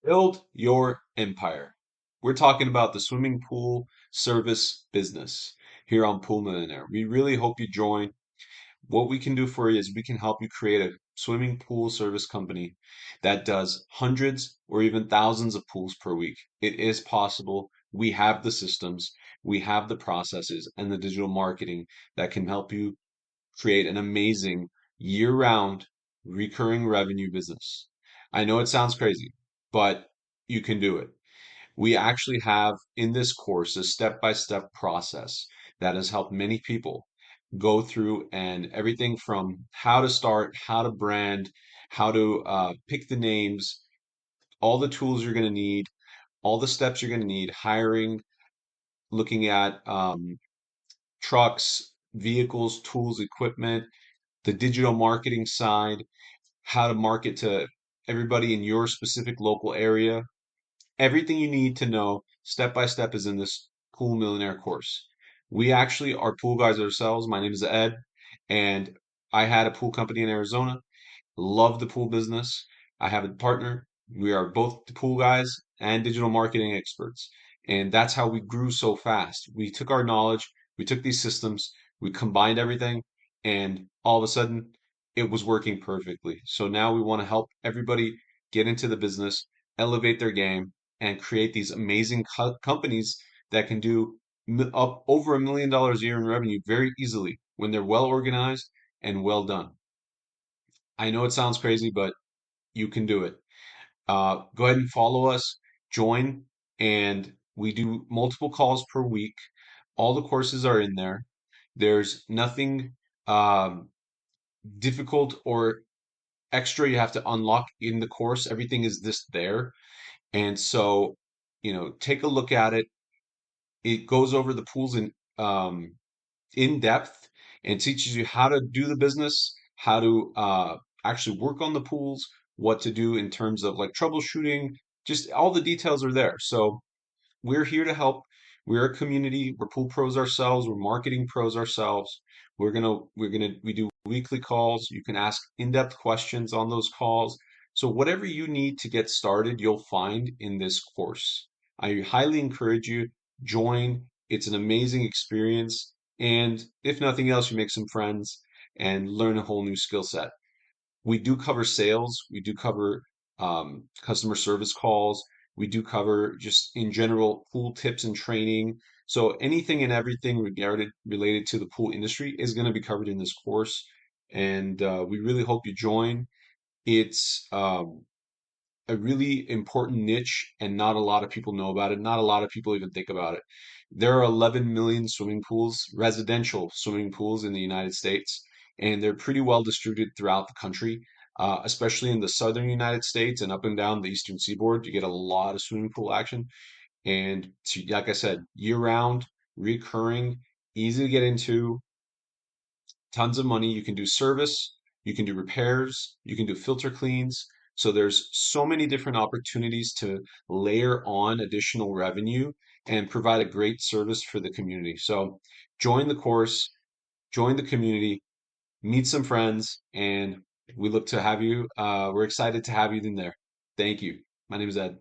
Build your empire. We're talking about the swimming pool service business here on Pool Millionaire. We really hope you join. What we can do for you is we can help you create a swimming pool service company that does hundreds or even thousands of pools per week. It is possible. We have the systems, we have the processes, and the digital marketing that can help you create an amazing year-round recurring revenue business. I know it sounds crazy, but you can do it. We actually have in this course a step-by-step process that has helped many people go through and everything from how to start, how to brand, how to pick the names, all the tools you're going to need, all the steps you're going to need, hiring, looking at trucks, vehicles, tools, equipment, the digital marketing side, how to market to everybody in your specific local area. Everything you need to know step by step is in this Pool Millionaire course. We actually are pool guys ourselves. My name is Ed, and I had a pool company in Arizona. Love the pool business. I have a partner. We are both the pool guys and digital marketing experts. And that's how we grew so fast. We took our knowledge, we took these systems, we combined everything, and all of a sudden it was working perfectly. So now we want to help everybody get into the business, elevate their game, and create these amazing companies that can do up over $1 million a year in revenue very easily when they're well organized and well done. I know it sounds crazy, but you can do it. Go ahead and follow us, join, and we do multiple calls per week. All the courses are in there. There's nothing um, difficult or extra you have to unlock in the course. Everything is this there. And so, take a look at it. It goes over the pools in depth and teaches you how to do the business, how to actually work on the pools, what to do in terms of like troubleshooting, just all the details are there. So we're here to help. We're a community. We're pool pros ourselves. We're marketing pros ourselves. We do weekly calls. You can ask in-depth questions on those calls. So whatever you need to get started, you'll find in this course. I highly encourage you, join. It's an amazing experience. And if nothing else, you make some friends and learn a whole new skill set. We do cover sales. We do cover customer service calls. We do cover just in general pool tips and training. So anything and everything related to the pool industry is going to be covered in this course, and we really hope you join. It's a really important niche, and not a lot of people know about it. Not a lot of people even think about it. There are 11 million swimming pools, residential swimming pools in the United States, and they're pretty well distributed throughout the country, especially in the southern United States and up and down the eastern seaboard. You get a lot of swimming pool action. And like I said, year round, recurring, easy to get into, tons of money. You can do service, you can do repairs, you can do filter cleans. So there's so many different opportunities to layer on additional revenue and provide a great service for the community. So join the course, join the community, meet some friends, and we look to have you. We're excited to have you in there. Thank you. My name is Ed.